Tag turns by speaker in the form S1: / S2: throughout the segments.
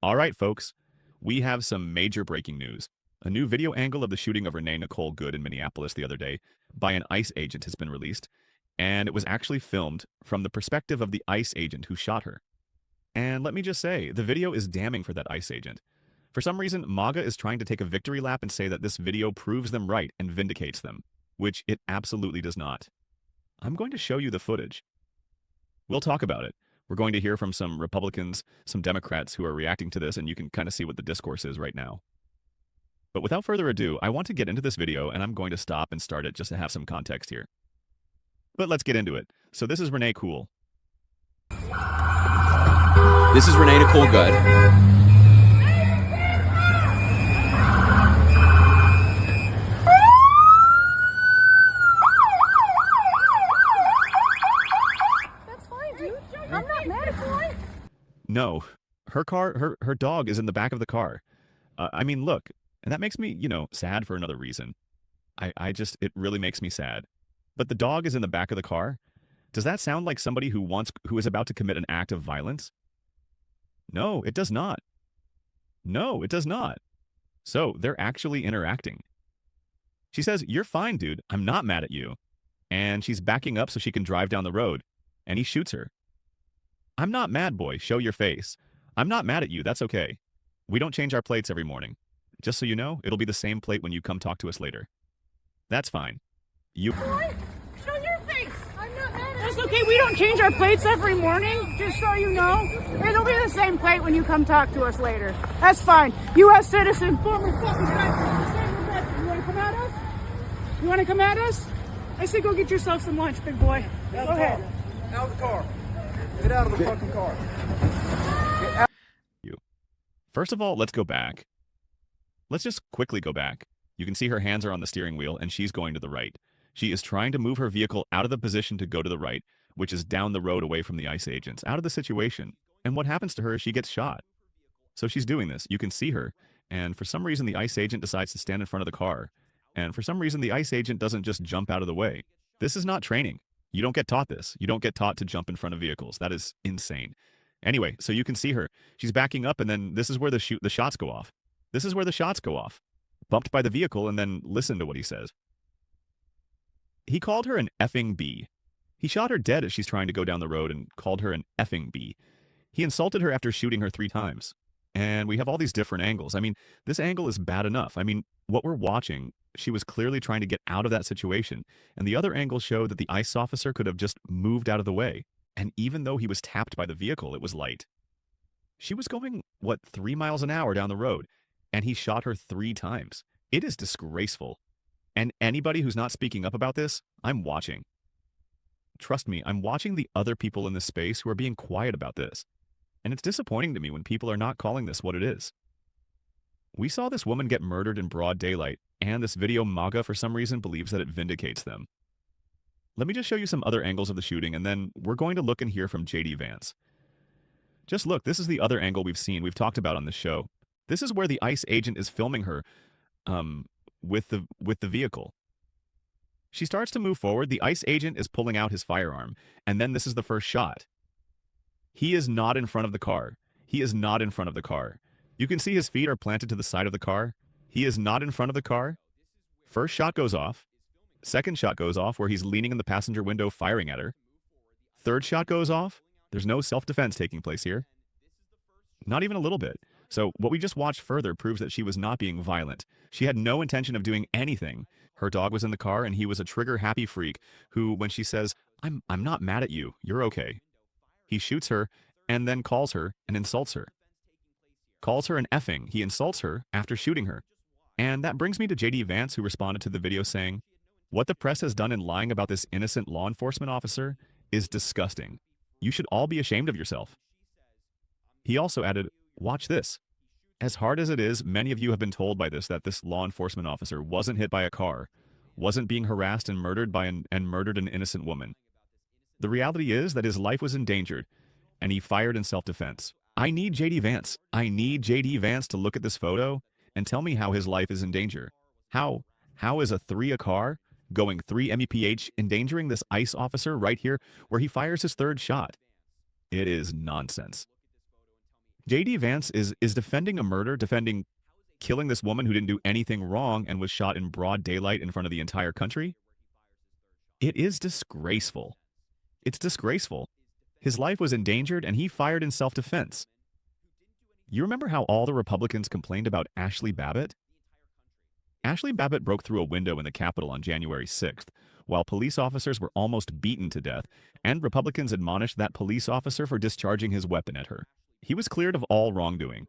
S1: All right, folks, we have some major breaking news. A new video angle of the shooting of Renee Nicole Good in Minneapolis the other day by an ICE agent has been released, and it was actually filmed from the perspective of the ICE agent who shot her. And let me just say, the video is damning for that ICE agent. For some reason, MAGA is trying to take a victory lap and say that this video proves them right and vindicates them, which it absolutely does not. I'm going to show you the footage. We'll talk about it. We're going to hear from some Republicans, some Democrats who are reacting to this, and you can kind of see what the discourse is right now. But without further ado, I want to get into this video, and I'm going to stop and start it just to have some context here. But let's get into it. So this is Renee Cool.
S2: This is Renee Nicole Good.
S3: That's fine, dude. I'm not mad at you.
S1: No, her dog is in the back of the car. I mean, look, and that makes me, sad for another reason. It really makes me sad. But the dog is in the back of the car? Does that sound like somebody who is about to commit an act of violence? No, it does not. No, it does not. So they're actually interacting. She says, "You're fine, dude. I'm not mad at you." And she's backing up so she can drive down the road. And he shoots her. "I'm not mad, boy. Show your face. I'm not mad at you. That's okay. We don't change our plates every morning. Just so you know, it'll be the same plate when you come talk to us later. That's fine. You..."
S3: Boy, show your face. I'm not mad at
S4: That's
S3: you.
S4: okay, we don't change our plates every morning, just so you know. It'll be the same plate when you come talk to us later. That's fine. U.S. citizen, former fucking veteran, disabled veteran. You want to come at us? You want to come at us? I say go get yourself some lunch, big boy. Go ahead.
S5: Out of the car. Get out of the fucking car.
S1: First of all, let's go back. Let's just quickly go back. You can see her hands are on the steering wheel and she's going to the right. She is trying to move her vehicle out of the position to go to the right, which is down the road away from the ICE agents, out of the situation. And what happens to her is she gets shot. So she's doing this. You can see her. And for some reason, the ICE agent decides to stand in front of the car. And for some reason, the ICE agent doesn't just jump out of the way. This is not training. You don't get taught this. You don't get taught to jump in front of vehicles. That is insane. Anyway, so you can see her. She's backing up, and then this is where the shots go off. This is where the shots go off. Bumped by the vehicle, and then listen to what he says. He called her an effing bee. He shot her dead as she's trying to go down the road and called her an effing bee. He insulted her after shooting her 3 times. And we have all these different angles. I mean, this angle is bad enough. I mean, what we're watching, she was clearly trying to get out of that situation. And the other angles show that the ICE officer could have just moved out of the way. And even though he was tapped by the vehicle, it was light. She was going, 3 miles an hour down the road, and he shot her 3 times. It is disgraceful. And anybody who's not speaking up about this, I'm watching. Trust me, I'm watching the other people in this space who are being quiet about this. And it's disappointing to me when people are not calling this what it is. We saw this woman get murdered in broad daylight, and this video MAGA for some reason believes that it vindicates them. Let me just show you some other angles of the shooting, and then we're going to look and hear from JD Vance. Just look, this is the other angle we've talked about on this show. This is where the ICE agent is filming her with the vehicle. She starts to move forward. The ICE agent is pulling out his firearm, and then this is the first shot. He is not in front of the car. He is not in front of the car. You can see his feet are planted to the side of the car. He is not in front of the car. First shot goes off. Second shot goes off where he's leaning in the passenger window firing at her. Third shot goes off. There's no self-defense taking place here. Not even a little bit. So what we just watched further proves that she was not being violent. She had no intention of doing anything. Her dog was in the car and he was a trigger-happy freak who, when she says, I'm not mad at you, you're okay. He shoots her and then calls her and insults her. Calls her an effing. He insults her after shooting her. And that brings me to JD Vance, who responded to the video saying, "What the press has done in lying about this innocent law enforcement officer is disgusting. You should all be ashamed of yourself." He also added, "Watch this. As hard as it is, many of you have been told by this that this law enforcement officer wasn't hit by a car, wasn't being harassed and murdered by an innocent woman. The reality is that his life was endangered, and he fired in self-defense. I need JD Vance. I need JD Vance to look at this photo and tell me how his life is in danger. How is a 3 a car going 3 mph endangering this ICE officer right here where he fires his 3rd shot? It is nonsense. JD Vance is defending a murder, defending killing this woman who didn't do anything wrong and was shot in broad daylight in front of the entire country. It is disgraceful. It's disgraceful. His life was endangered and he fired in self-defense. You remember how all the Republicans complained about Ashley Babbitt? Ashley Babbitt broke through a window in the Capitol on January 6th, while police officers were almost beaten to death, and Republicans admonished that police officer for discharging his weapon at her. He was cleared of all wrongdoing.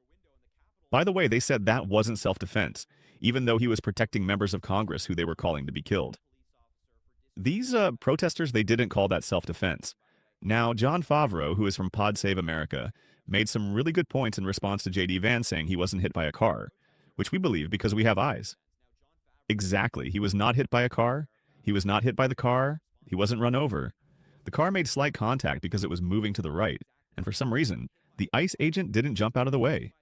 S1: By the way, they said that wasn't self-defense, even though he was protecting members of Congress who they were calling to be killed. These protesters, they didn't call that self-defense. Now, Jon Favreau, who is from Pod Save America, made some really good points in response to JD Vance saying he wasn't hit by a car, which we believe because we have eyes. Exactly. He was not hit by a car. He was not hit by the car. He wasn't run over. The car made slight contact because it was moving to the right, and for some reason, the ICE agent didn't jump out of the way.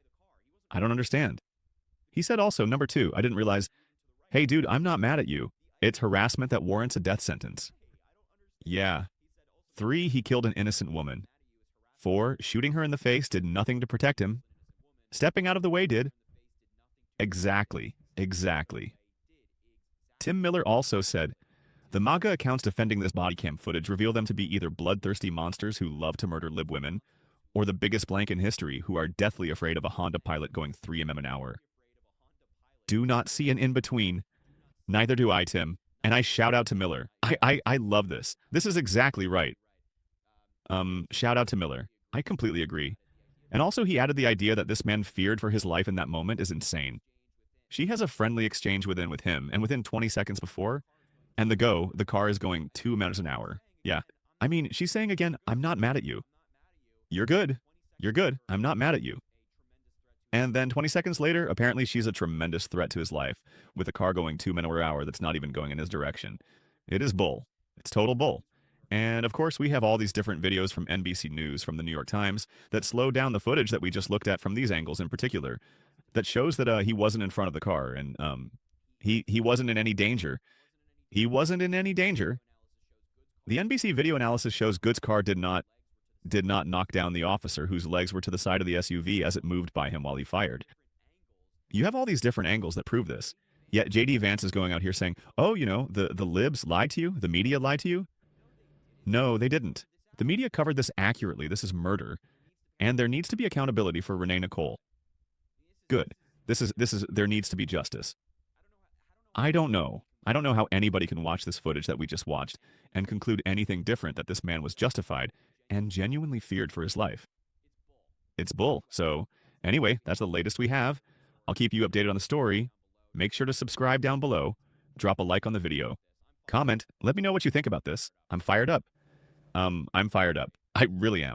S1: I don't understand. He said also, number 2, I didn't realize, hey dude, I'm not mad at you. It's harassment that warrants a death sentence. Yeah. 3, he killed an innocent woman. 4, shooting her in the face did nothing to protect him. Stepping out of the way did. Exactly. Tim Miller also said, the MAGA accounts defending this bodycam footage reveal them to be either bloodthirsty monsters who love to murder lib women, or the biggest blank in history who are deathly afraid of a Honda Pilot going 3 m an hour. Do not see an in-between. Neither do I, Tim. And I shout out to Miller. I love this. This is exactly right. Shout out to Miller. I completely agree. And also he added the idea that this man feared for his life in that moment is insane. She has a friendly exchange with him, and within 20 seconds before, and the car is going 2 miles an hour. Yeah. I mean, she's saying again, I'm not mad at you. You're good. I'm not mad at you. And then 20 seconds later, apparently she's a tremendous threat to his life, with a car going 2 miles per hour that's not even going in his direction. It is bull. It's total bull. And of course, we have all these different videos from NBC News, from the New York Times, that slow down the footage that we just looked at from these angles in particular, that shows that he wasn't in front of the car, and he wasn't in any danger. He wasn't in any danger. The NBC video analysis shows Good's car did not knock down the officer whose legs were to the side of the SUV as it moved by him while he fired. You have all these different angles that prove this. Yet JD Vance is going out here saying, oh, you know, the libs lied to you? The media lied to you? No, they didn't. The media covered this accurately. This is murder. And there needs to be accountability for Renee Nicole Good. There needs to be justice. I don't know how anybody can watch this footage that we just watched and conclude anything different that this man was justified and genuinely feared for his life. It's bull. So anyway, that's the latest we have. I'll keep you updated on the story. Make sure to subscribe down below. Drop a like on the video. Comment. Let me know what you think about this. I'm fired up. I'm fired up. I really am.